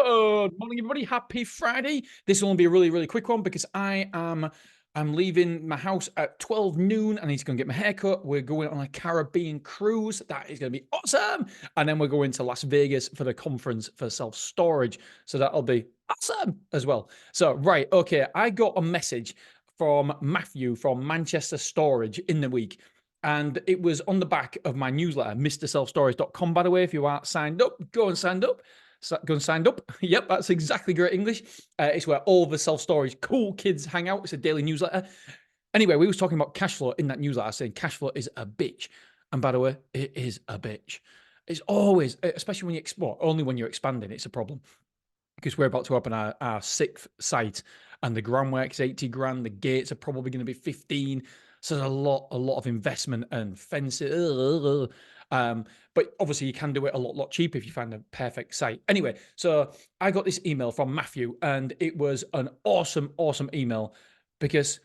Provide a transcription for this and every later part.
Good morning, everybody. Happy Friday. This will be a really, really quick one because I'm leaving my house at 12 noon. I need to go and get my haircut. We're going on a Caribbean cruise. That is going to be awesome. And then we're going to Las Vegas for the conference for self-storage. So that'll be awesome as well. So, right, okay. I got a message from Matthew from Manchester Storage in the week. And it was on the back of my newsletter, mrselfstorage.com, by the way. If you aren't signed up, go and sign up. Go and signed up. Yep, that's exactly great English. It's where all the self-storage cool kids hang out. It's a daily newsletter. Anyway, we was talking about cash flow in that newsletter, saying cash flow is a bitch. And by the way, it is a bitch. It's always, especially when you export, only when you're expanding, it's a problem. Because we're about to open our sixth site and the groundwork's 80 grand. The gates are probably going to be 15. So there's a lot of investment and fencing. But obviously you can do it a lot cheaper if you find a perfect site. Anyway, so I got this email from Matthew and it was an awesome email because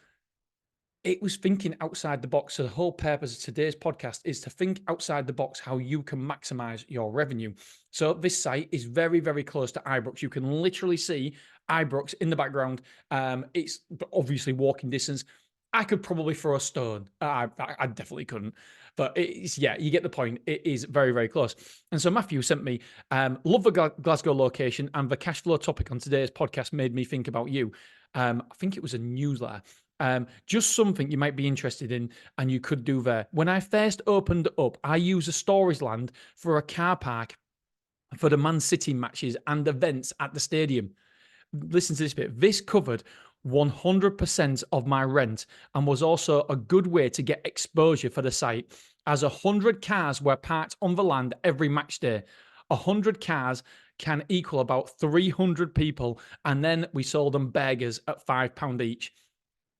it was thinking outside the box. So the whole purpose of today's podcast is to think outside the box, how you can maximize your revenue. So this site is very close to Ibrox. You can literally see Ibrox in the background. It's obviously walking distance. I could probably throw a stone. I definitely couldn't. But it's, yeah, you get the point. It is very close. And so Matthew sent me, love the Glasgow location, and the cash flow topic on today's podcast made me think about you. I think it was a newsletter. Just something you might be interested in and you could do there. When I first opened up, I used a storage land for a car park for the Man City matches and events at the stadium. Listen to this bit. This covered 100% of my rent and was also a good way to get exposure for the site, as 100 cars were parked on the land every match day. 100 cars can equal about 300 people, and then we sold them burgers at £5 each.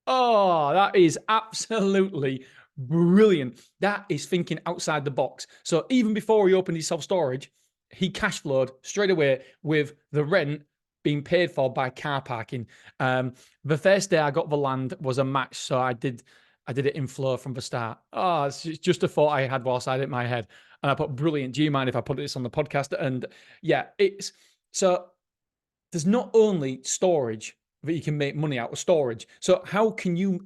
Oh, that is absolutely brilliant. That is thinking outside the box. So even before he opened his self-storage, he cash flowed straight away with the rent being paid for by car parking. The first day I got the land was a match, so I did it in flow from the start. Oh, it's just a thought I had whilst I had it in my head. And I put brilliant. Do you mind if I put this on the podcast? And yeah, it's so there's not only storage that you can make money out of storage. So how can you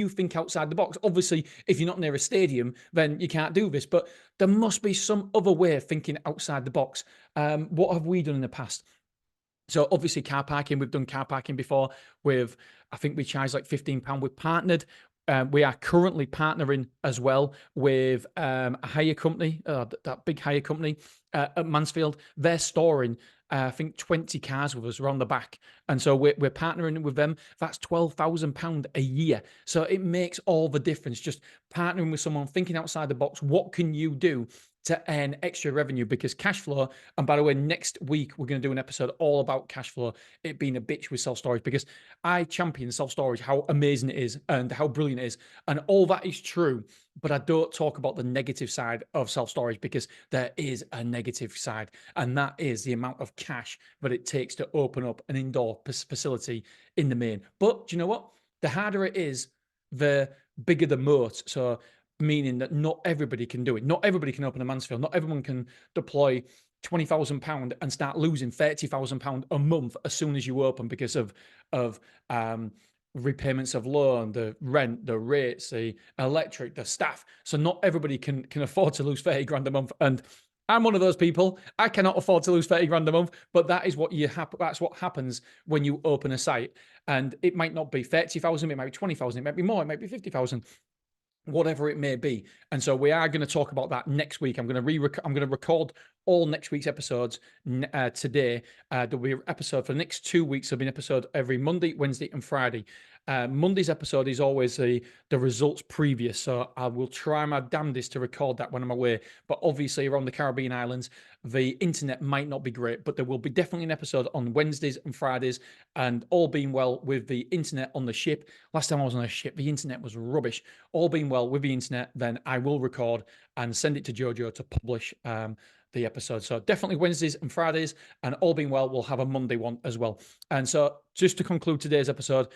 think outside the box? Obviously, if you're not near a stadium, then you can't do this. But there must be some other way of thinking outside the box. What have we done in the past? So obviously car parking, we've done car parking before with, I think we charge like £15. We've partnered. We are currently partnering as well with a hire company, that big hire company at Mansfield. They're storing, I think, 20 cars with us around the back. And so we're partnering with them. That's £12,000 a year. So it makes all the difference. Just partnering with someone, thinking outside the box. What can you do to earn extra revenue? Because cash flow, and by the way, next week we're going to do an episode all about cash flow, it being a bitch with self-storage, because I champion self-storage, how amazing it is and how brilliant it is, and all that is true, but I don't talk about the negative side of self-storage, because there is a negative side, and that is the amount of cash that it takes to open up an indoor facility in the main. But do you know what? The harder it is, the bigger the moat. So meaning that not everybody can do it. Not everybody can open a Mansfield. Not everyone can deploy £20,000 and start losing £30,000 a month as soon as you open, because of repayments of loan, the rent, the rates, the electric, the staff. So not everybody can afford to lose 30 grand a month. And I'm one of those people. I cannot afford to lose 30 grand a month, but that is what that's what happens when you open a site. And it might not be 30,000, it might be 20,000, it might be more, it might be 50,000. Whatever it may be. And so we are going to talk about that next week. I'm going to record all next week's episodes today. There'll be an episode for the next 2 weeks. There'll be an episode every Monday, Wednesday, and Friday. Monday's episode is always the results previous, so I will try my damnedest to record that when I'm away. But obviously around the Caribbean islands, the internet might not be great, but there will be definitely an episode on Wednesdays and Fridays, and all being well with the internet on the ship. Last time I was on a ship, the internet was rubbish. All being well with the internet, then I will record and send it to Jojo to publish the episode. So definitely Wednesdays and Fridays, and all being well, we'll have a Monday one as well. And so just to conclude today's episode,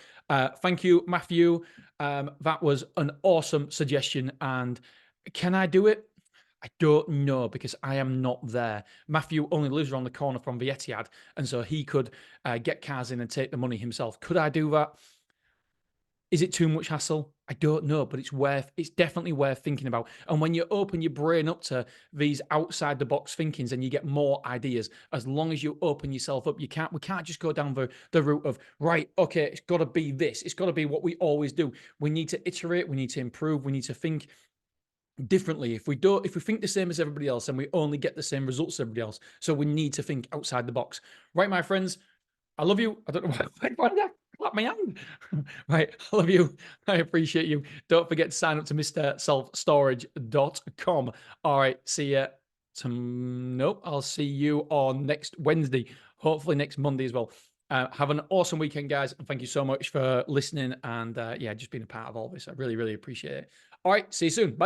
thank you, Matthew. That was an awesome suggestion. And can I do it? I don't know because I am not there. Matthew only lives around the corner from the Etihad, and so he could get cars in and take the money himself. Could I do that? Is it too much hassle? I don't know, but it's definitely worth thinking about. And when you open your brain up to these outside the box thinkings and you get more ideas, as long as you open yourself up, we can't just go down the route of, right, okay, it's got to be this. It's got to be what we always do. We need to iterate, we need to improve, we need to think differently. If we think the same as everybody else, then we only get the same results as everybody else. So we need to think outside the box. Right, my friends? I love you. I don't know why did I clap my hand? Right. I love you. I appreciate you. Don't forget to sign up to MrSelfStorage.com. All right. See ya. Nope. I'll see you on next Wednesday. Hopefully next Monday as well. Have an awesome weekend, guys. And thank you so much for listening and just being a part of all this. I really, really appreciate it. All right. See you soon. Bye.